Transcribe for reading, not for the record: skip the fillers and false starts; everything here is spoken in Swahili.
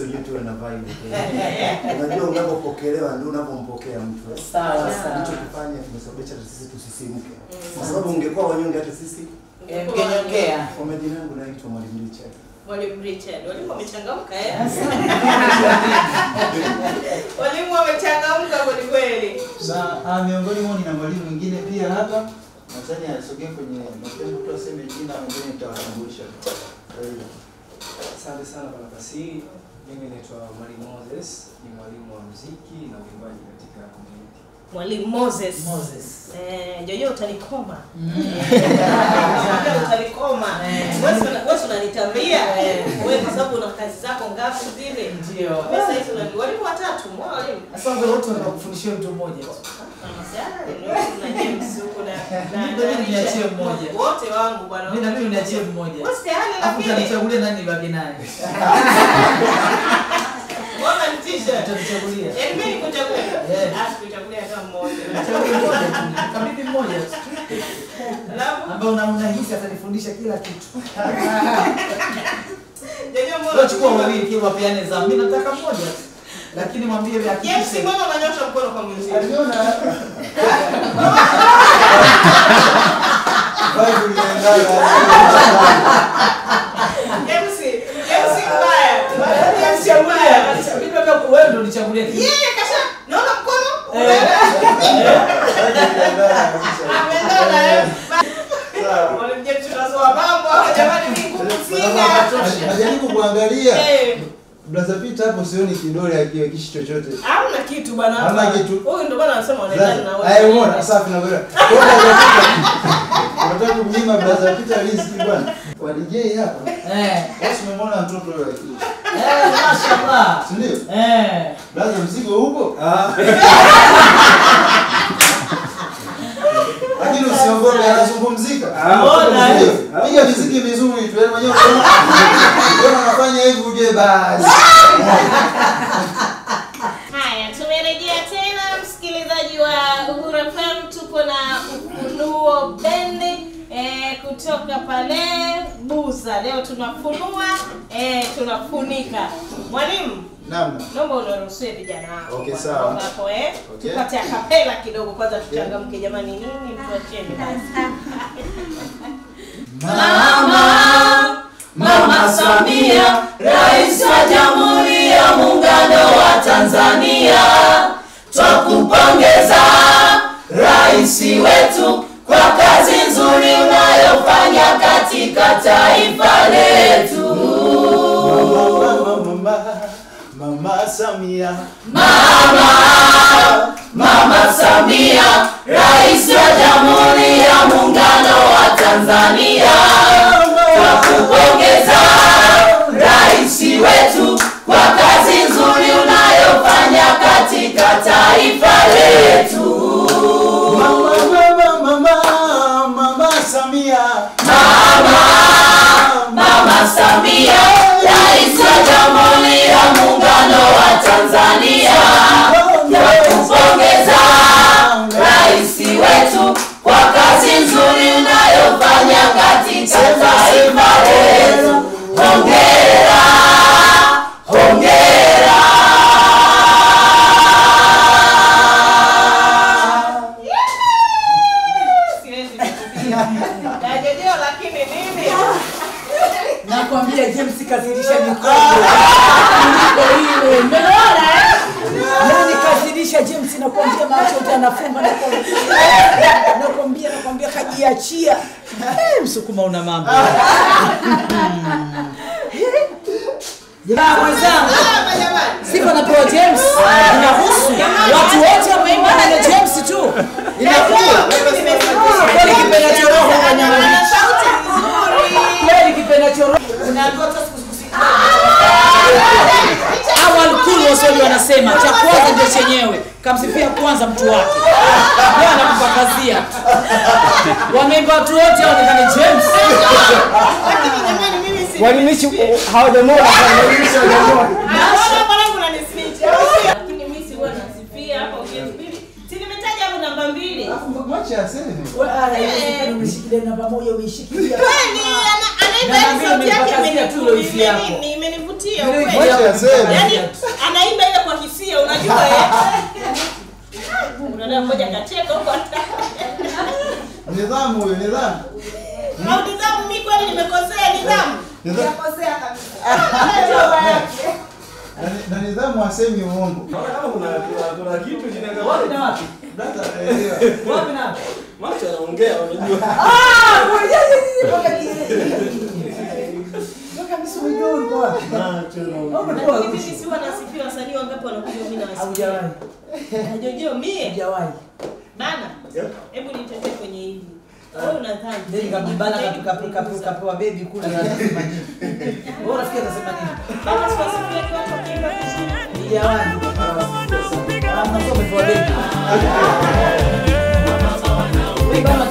wenyewe tuwe na vibe. Unajua unapopokelewa ndio unapompokea mtu. Sawa sawa. Hicho kifanya kimesababisha sisi tusisimke. Kwa sababu ungekuwa wanyonge hata sisi Mgenyongea. Kwa majina yangu naitwa Mwalimu Richard. Mwalimu Richard, walimu wamechangamka Walimu wamechangamka kweli kweli. Na miongoni mwao nina mwalimu mwingine pia hapa. Nadhani asogee kwenye mapembo tu aseme jina mwingine nitawatambulisha. Asante sana kwa nafasi hii. Mimi naitwa Mwalimu Moses, ni mwalimu wa muziki na uimbaji katika community. Mwalimu Moses. Jojo utanikoma. Utanikoma. Wewe unanitambia. Wewe kwa sababu una kazi zako ngapi zile? Ndio. Pesa hizo na walimu watatu, walimu. Sasa wote wanakufundishia mtu mmoja tu. Na James huko na niachie mmoja. Wote wangu bwana. Mimi na mimi niachie mmoja. Wewe tayari lakini utanichagulia nani baki naye? Mbona nitisha? Utanichagulia. Yaani mimi nikuchagulia. Kuchagulia hata mmoja. Chagulia mmoja tu. Kabidhi mmoja tu. Alafu ambao unahisi atanifundisha kila kitu. Jojo mbona chukua wawili kile wapeane zamu. Mimi nataka mmoja tu. Lakini mwambie vya hakikisha. Yes, mbona unanyosha mkono kwa mwenzio? Aliona wewe ndio unichagulie. Kasha. Naona mkono. Ameenda. Wale mje tunazoa mambo hapa jamani mimi kusinga. Najaribu kuangalia. Blaza Peter hapo sioni kidole akiwekishi chochote. Hamna kitu bwana hapa. Hamna kitu. Huyu ndio bwana anasema wanaendana na wewe. Ai umeona safi na wewe. Unataka kumnyima Blaza Peter riziki bwana. Kwa DJ hapa. Basi umemwona mtoto yule. Mashaallah. Si ndio? Blaza mzigo upo? Lakini usiogope anazungumzika. Piga muziki vizuri tu. Wewe mwenyewe unafanya hivi uje basi. Haya, tumerejea tena msikilizaji wa Uhuru FM, tupo na Ufunuo Bendi kutoka pale Buza. Leo tunafunua tunafunika. Mwalimu, naam. Naomba unaruhusie vijana wako. Okay, sawa. Hapo tupate akapela kidogo kwanza tuchangamke jamani, nini mtuacheni basi. Mama Samia, Rais wa Jamhuri ya Muungano wa Tanzania. Twakupongeza Rais wetu kwa kazi nzuri unayofanya katika taifa letu. Mama Samia. Mama Samia, Rais wa Jamhuri ya Muungano wa Tanzania. Twakupongeza Rais wetu kwa kazi nzuri unayofanya katika taifa letu. Mama Samia. Mama Samia, Rais wa Jamhuri ya Muungano wa Tanzania. Twakupongeza Rais wetu kwa kazi nzuri unayofanya katika taifa letu. Hongera, hongera. Siwezi kukupiga. Jojo lakini nini? Nakwambia James kazidisha mikono. Ile umeona Nani kazidisha James nakwambia macho utanafumba nakwambia kajiachia. Msukuma una mambo. Jamaa wenzangu. Sifa na Pro James. Inahusu watu wote wameimba na James tu. Inakuwa kweli kipenda choroho kwa nyama. Sauti nzuri. Kweli kipenda choroho. Unaangota awal kulu wasoli wanasema cha kwanza ndio chenyewe. Kamsifia kwanza mtu wake. Bwana kupakazia. Wameimba watu wote waonekane James. Lakini jamani mimi si Walimishi hawajamwona walimishi hawajamwona. Naona bwana kuna nisnitch. Lakini mimi si bwana nasifia hapa ukipili. Si nimetaja hapo namba 2. Mwache aseme. Wewe umeshikilia namba 1 umeshikilia. Kwani ana anaimba ile sauti yake imenivutia kweli. Yaani anaimba ile kwa hisia unajua Unaona mmoja kacheka huko Nidhamu huyo, nidhamu. Au nidhamu mimi kweli nimekosea nidhamu? Nimekosea kabisa. Na nidhamu asemi uongo. Naona kama kuna kitu kinaangalia. Wapi na wapi? Brother, Wapi na wapi? Macho anaongea unajua. Toka msumujoni kwa. Mimi si wanasifiwa wasanii wangapi wanakuja mimi na wasanii. Haujawahi. Jojo mie. Haujawahi. Bana. Hebu nitende kwenye hili. Wewe unadhani? Ndio kabibana kapewa baby kula na nasema nini? Wewe unafikia nasema nini? Bana siwasifiwe kwa watu wakiimba vizuri. Haujawahi. Kama sio umepewa baby. Wewe kama